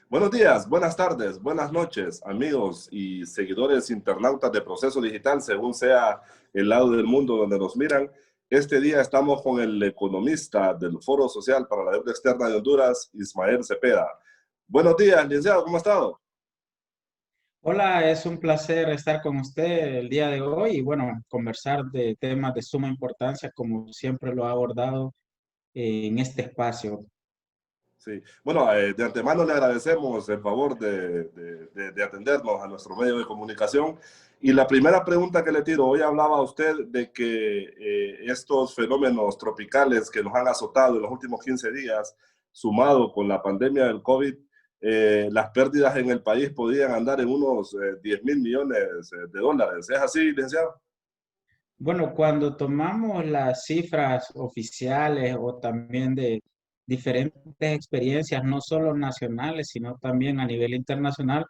Buenos días, buenas tardes, buenas noches, amigos y seguidores internautas de Proceso Digital, según sea el lado del mundo donde nos miran. Este día estamos con el economista del Foro Social para la Deuda Externa de Honduras, Ismael Cepeda. Buenos días, licenciado, ¿cómo ha estado? Hola, es un placer estar con usted el día de hoy y bueno, conversar de temas de suma importancia como siempre lo ha abordado en este espacio. Sí, bueno, de antemano le agradecemos el favor de atendernos a nuestro medio de comunicación. Y la primera pregunta que le tiro, hoy hablaba usted de que estos fenómenos tropicales que nos han azotado en los últimos 15 días, sumado con la pandemia del COVID, las pérdidas en el país podrían andar en unos 10.000 millones de dólares. ¿Es así, licenciado? Bueno, cuando tomamos las cifras oficiales o también de diferentes experiencias, no solo nacionales, sino también a nivel internacional,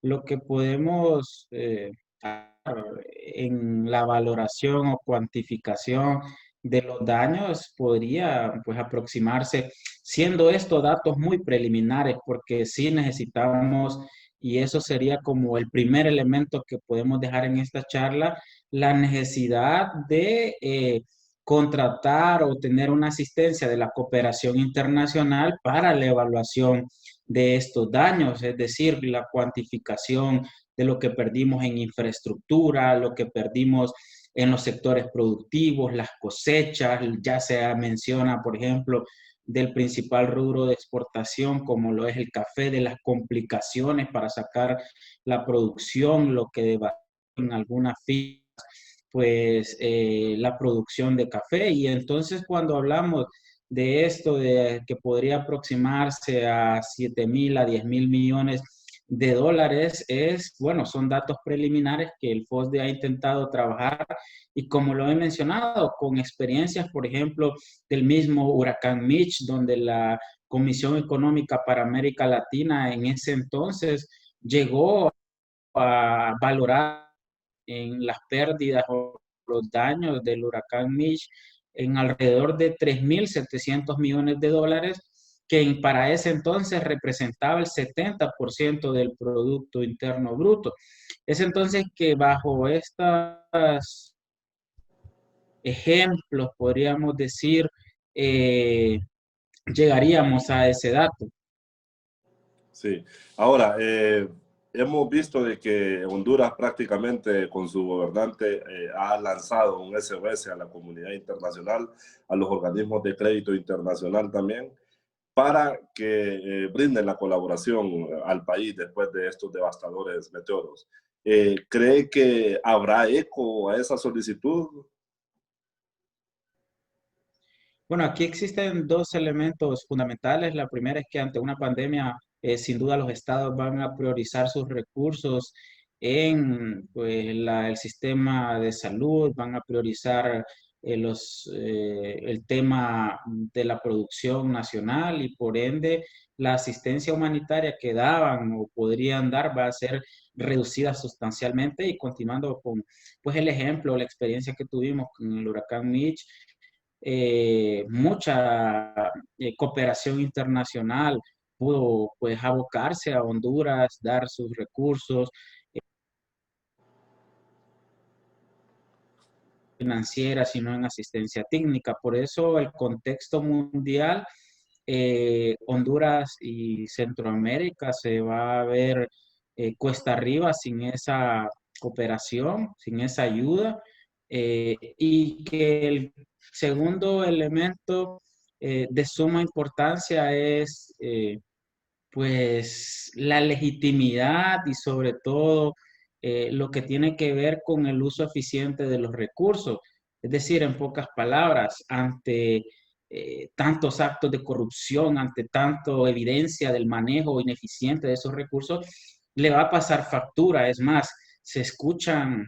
lo que podemos en la valoración o cuantificación de los daños podría pues aproximarse, siendo estos datos muy preliminares, porque sí necesitamos, y eso sería como el primer elemento que podemos dejar en esta charla, la necesidad de contratar o tener una asistencia de la cooperación internacional para la evaluación de estos daños, es decir, la cuantificación de lo que perdimos en infraestructura, lo que perdimos en los sectores productivos, las cosechas, ya se menciona, por ejemplo, del principal rubro de exportación, como lo es el café, de las complicaciones para sacar la producción, lo que en algunas filas pues la producción de café. Y entonces cuando hablamos de esto, de que podría aproximarse a 7.000 a 10.000 millones de dólares, es, bueno, son datos preliminares que el FOSDE ha intentado trabajar y como lo he mencionado, con experiencias, por ejemplo, del mismo huracán Mitch, donde la Comisión Económica para América Latina en ese entonces llegó a valorar en las pérdidas o los daños del huracán Mitch en alrededor de 3.700 millones de dólares, que para ese entonces representaba el 70% del Producto Interno Bruto. Es entonces que bajo estos ejemplos, podríamos decir, eh, llegaríamos a ese dato. Sí. Ahora, hemos visto de que Honduras prácticamente con su gobernante ha lanzado un SOS a la comunidad internacional, a los organismos de crédito internacional también, para que brinden la colaboración al país después de estos devastadores meteoros. ¿Cree que habrá eco a esa solicitud? Bueno, aquí existen dos elementos fundamentales. La primera es que ante una pandemia, sin duda los estados van a priorizar sus recursos en pues, el sistema de salud, van a priorizar el tema de la producción nacional y por ende la asistencia humanitaria que daban o podrían dar va a ser reducida sustancialmente y continuando con pues, el ejemplo, la experiencia que tuvimos con el huracán Mitch, mucha cooperación internacional pudo pues abocarse a Honduras, dar sus recursos financieras, sino en asistencia técnica. Por eso el contexto mundial, Honduras y Centroamérica se va a ver cuesta arriba sin esa cooperación, sin esa ayuda, y que el segundo elemento de suma importancia es pues la legitimidad y sobre todo lo que tiene que ver con el uso eficiente de los recursos. Es decir, en pocas palabras, ante tantos actos de corrupción, ante tanto evidencia del manejo ineficiente de esos recursos, le va a pasar factura. Es más, se escuchan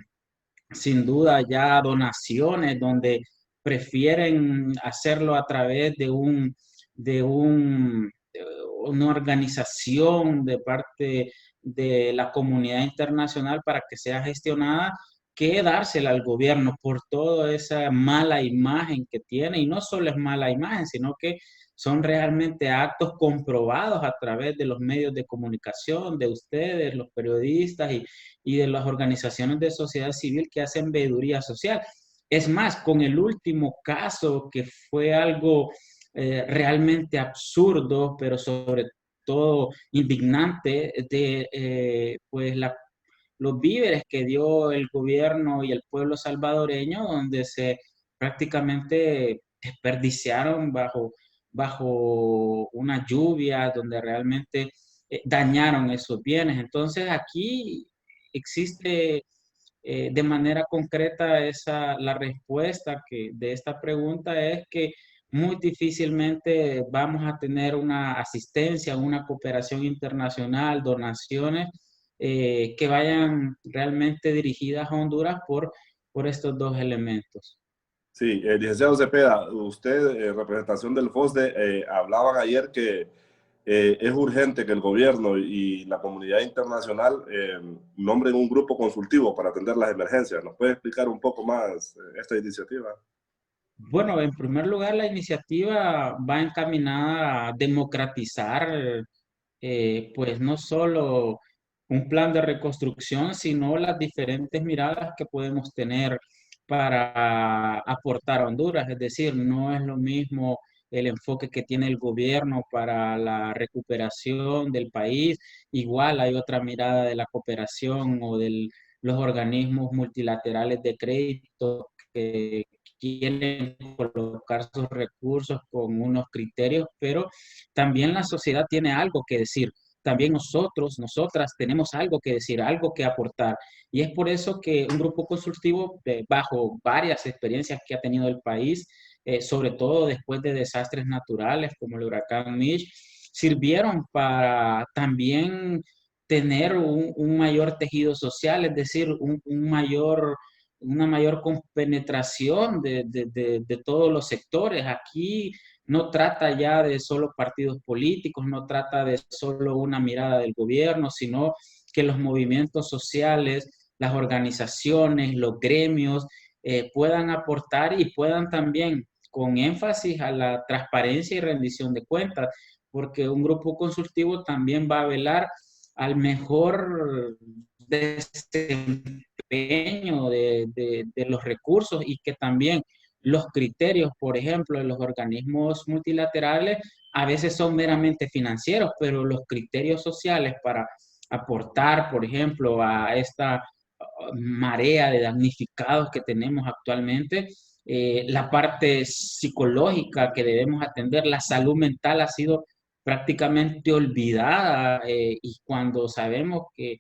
sin duda ya donaciones donde prefieren hacerlo a través de una organización de parte de la comunidad internacional para que sea gestionada que dársela al gobierno por toda esa mala imagen que tiene. Y no solo es mala imagen, sino que son realmente actos comprobados a través de los medios de comunicación, de ustedes, los periodistas y de las organizaciones de sociedad civil que hacen veeduría social. Es más, con el último caso que fue algo realmente absurdo, pero sobre todo indignante, de pues los víveres que dio el gobierno y el pueblo salvadoreño, donde se prácticamente desperdiciaron bajo una lluvia, donde realmente dañaron esos bienes. Entonces aquí existe de manera concreta la respuesta de esta pregunta es que muy difícilmente vamos a tener una asistencia, una cooperación internacional, donaciones que vayan realmente dirigidas a Honduras por estos dos elementos. Sí, licenciado Cepeda, usted, en representación del FOSDE, hablaban ayer que es urgente que el gobierno y la comunidad internacional nombren un grupo consultivo para atender las emergencias. ¿Nos puede explicar un poco más esta iniciativa? Bueno, en primer lugar, la iniciativa va encaminada a democratizar, pues no solo un plan de reconstrucción, sino las diferentes miradas que podemos tener para aportar a Honduras. Es decir, no es lo mismo el enfoque que tiene el gobierno para la recuperación del país. Igual hay otra mirada de la cooperación o de los organismos multilaterales de crédito que quieren colocar sus recursos con unos criterios, pero también la sociedad tiene algo que decir. También nosotros, nosotras tenemos algo que decir, algo que aportar. Y es por eso que un grupo consultivo, bajo varias experiencias que ha tenido el país, sobre todo después de desastres naturales como el huracán Mitch, sirvieron para también tener un mayor tejido social, es decir, una mayor compenetración de todos los sectores. Aquí no trata ya de solo partidos políticos, no trata de solo una mirada del gobierno, sino que los movimientos sociales, las organizaciones, los gremios puedan aportar y puedan también, con énfasis a la transparencia y rendición de cuentas, porque un grupo consultivo también va a velar al mejor desempeño de los recursos y que también los criterios, por ejemplo, de los organismos multilaterales a veces son meramente financieros, pero los criterios sociales para aportar, por ejemplo, a esta marea de damnificados que tenemos actualmente, la parte psicológica que debemos atender, la salud mental ha sido prácticamente olvidada y cuando sabemos que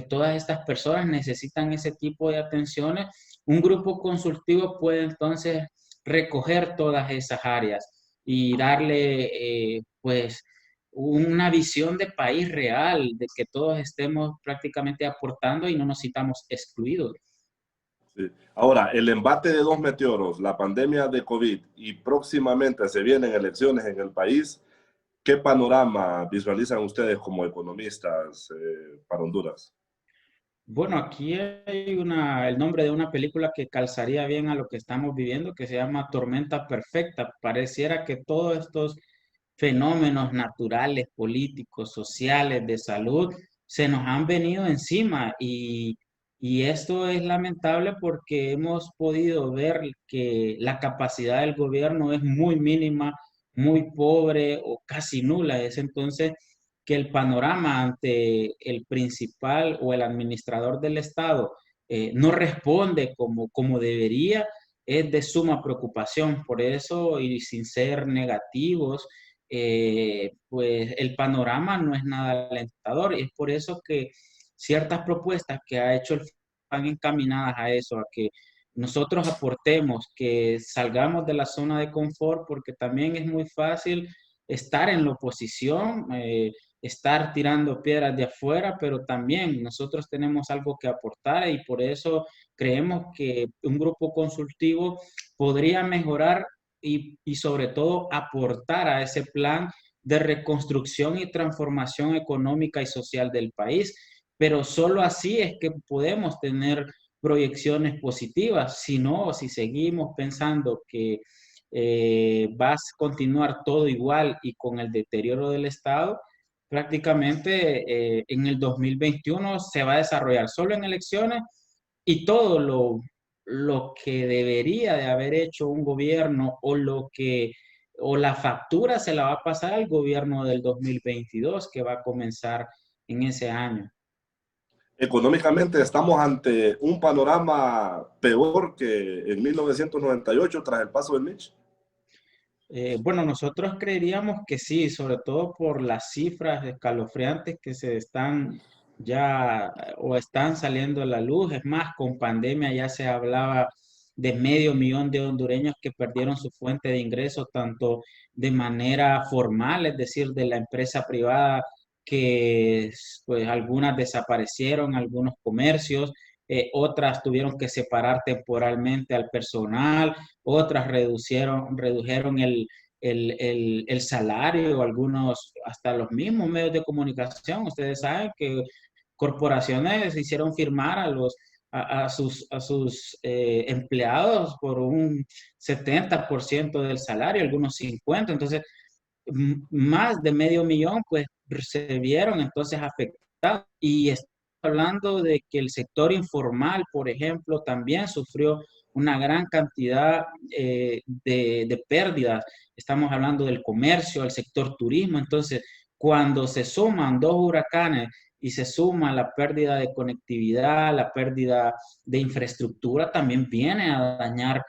todas estas personas necesitan ese tipo de atenciones, un grupo consultivo puede entonces recoger todas esas áreas y darle pues una visión de país real, de que todos estemos prácticamente aportando y no nos sintamos excluidos. Sí. Ahora, el embate de dos meteoros, la pandemia de COVID y próximamente se vienen elecciones en el país, ¿qué panorama visualizan ustedes como economistas para Honduras? Bueno, aquí hay el nombre de una película que calzaría bien a lo que estamos viviendo, que se llama Tormenta Perfecta. Pareciera que todos estos fenómenos naturales, políticos, sociales, de salud, se nos han venido encima y esto es lamentable porque hemos podido ver que la capacidad del gobierno es muy mínima, muy pobre o casi nula. Es entonces que el panorama ante el principal o el administrador del Estado no responde como debería, es de suma preocupación. Por eso, y sin ser negativos, pues el panorama no es nada alentador. Y es por eso que ciertas propuestas que ha hecho el van encaminadas a eso, a que nosotros aportemos, que salgamos de la zona de confort, porque también es muy fácil estar en la oposición, estar tirando piedras de afuera, pero también nosotros tenemos algo que aportar y por eso creemos que un grupo consultivo podría mejorar y sobre todo aportar a ese plan de reconstrucción y transformación económica y social del país. Pero solo así es que podemos tener proyecciones positivas, sino si seguimos pensando que va a continuar todo igual y con el deterioro del Estado, prácticamente en el 2021 se va a desarrollar solo en elecciones y todo lo que debería de haber hecho un gobierno o la factura se la va a pasar al gobierno del 2022 que va a comenzar en ese año. Económicamente estamos ante un panorama peor que en 1998 tras el paso del Mitch. Bueno, nosotros creeríamos que sí, sobre todo por las cifras escalofriantes que se están ya o están saliendo a la luz. Es más, con pandemia ya se hablaba de 500.000 de hondureños que perdieron su fuente de ingresos, tanto de manera formal, es decir, de la empresa privada, que pues algunas desaparecieron, algunos comercios, otras tuvieron que separar temporalmente al personal, otras redujeron el salario, algunos hasta los mismos medios de comunicación. Ustedes saben que corporaciones hicieron firmar a sus empleados por un 70% del salario, algunos 50%. Entonces, más de 500.000 pues se vieron entonces afectados. Y estamos hablando de que el sector informal, por ejemplo, también sufrió una gran cantidad de pérdidas. Estamos hablando del comercio, el sector turismo. Entonces, cuando se suman dos huracanes y se suma la pérdida de conectividad, la pérdida de infraestructura, también viene a dañar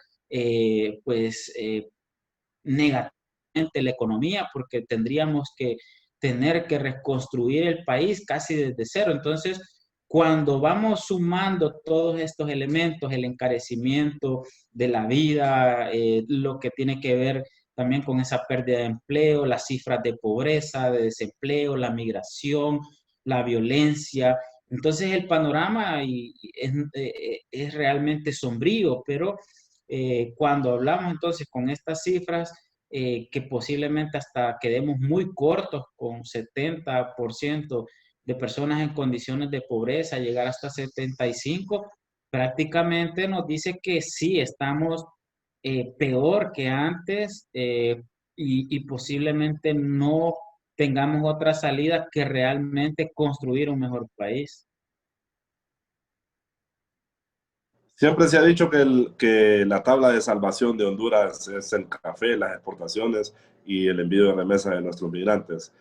negativamente la economía, porque tendríamos que tener que reconstruir el país casi desde cero. Entonces, cuando vamos sumando todos estos elementos, el encarecimiento de la vida, lo que tiene que ver también con esa pérdida de empleo, las cifras de pobreza, de desempleo, la migración, la violencia. Entonces el panorama es realmente sombrío, pero cuando hablamos entonces con estas cifras, que posiblemente hasta quedemos muy cortos con 70% de personas en condiciones de pobreza, llegar hasta 75%, prácticamente nos dice que sí, estamos peor que antes, y posiblemente no tengamos otra salida que realmente construir un mejor país. Siempre se ha dicho que la tabla de salvación de Honduras es el café, las exportaciones y el envío de remesas de nuestros migrantes.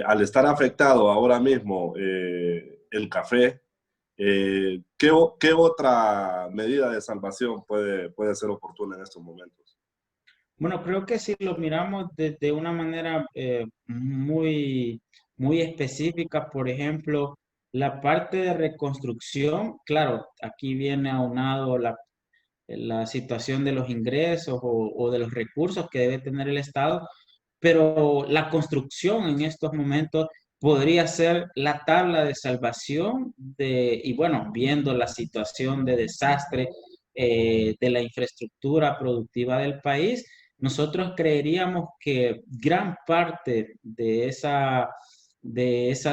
Al estar afectado ahora mismo el café, ¿qué otra medida de salvación puede ser oportuna en estos momentos? Bueno, creo que si lo miramos de una manera muy específica, por ejemplo, la parte de reconstrucción, claro, aquí viene aunado la situación de los ingresos o de los recursos que debe tener el Estado, pero la construcción en estos momentos podría ser la tabla de salvación y bueno, viendo la situación de desastre de la infraestructura productiva del país, nosotros creeríamos que gran parte de esa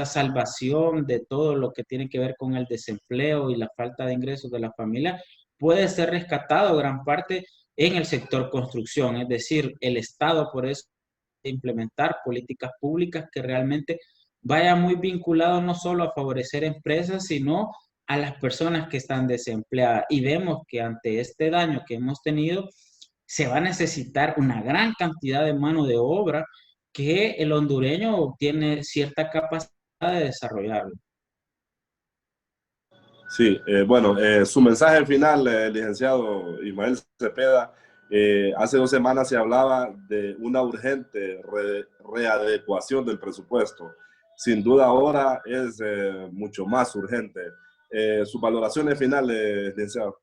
salvación, de todo lo que tiene que ver con el desempleo y la falta de ingresos de la familia, puede ser rescatado gran parte en el sector construcción, es decir, el Estado por eso implementar políticas públicas que realmente vaya muy vinculado no solo a favorecer empresas, sino a las personas que están desempleadas. Y vemos que ante este daño que hemos tenido, se va a necesitar una gran cantidad de mano de obra que el hondureño tiene cierta capacidad de desarrollarlo. Sí, bueno, su mensaje final, licenciado Ismael Cepeda, hace 2 semanas se hablaba de una urgente readecuación del presupuesto. Sin duda ahora es mucho más urgente. Sus valoraciones finales, licenciado.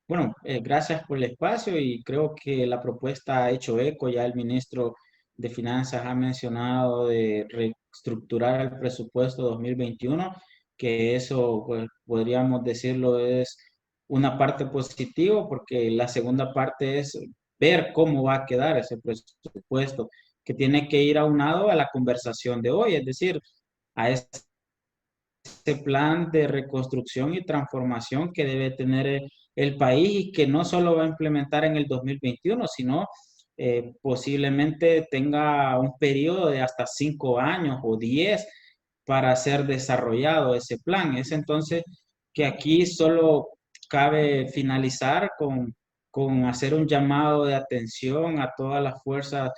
Bueno, gracias por el espacio y creo que la propuesta ha hecho eco. Ya el ministro de Finanzas ha mencionado de reestructurar el presupuesto 2021, que eso, pues, podríamos decirlo, es una parte positiva, porque la segunda parte es ver cómo va a quedar ese presupuesto, que tiene que ir aunado a la conversación de hoy, es decir, a ese plan de reconstrucción y transformación que debe tener el país y que no solo va a implementar en el 2021, sino posiblemente tenga un periodo de hasta 5 años o 10 para ser desarrollado ese plan. Es entonces que aquí solo cabe finalizar con hacer un llamado de atención a todas las fuerzas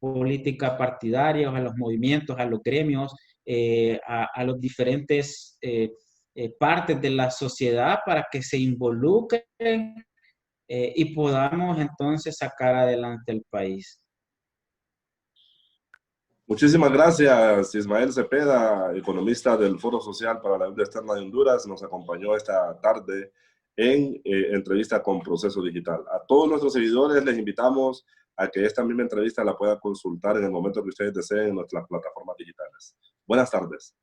políticas partidarias, a los movimientos, a los gremios, a los diferentes partes de la sociedad para que se involucren y podamos entonces sacar adelante el país. Muchísimas gracias, Ismael Cepeda, economista del Foro Social para la Deuda Externa de Honduras. Nos acompañó esta tarde en entrevista con Proceso Digital. A todos nuestros seguidores les invitamos a que esta misma entrevista la puedan consultar en el momento que ustedes deseen en nuestras plataformas digitales. Buenas tardes.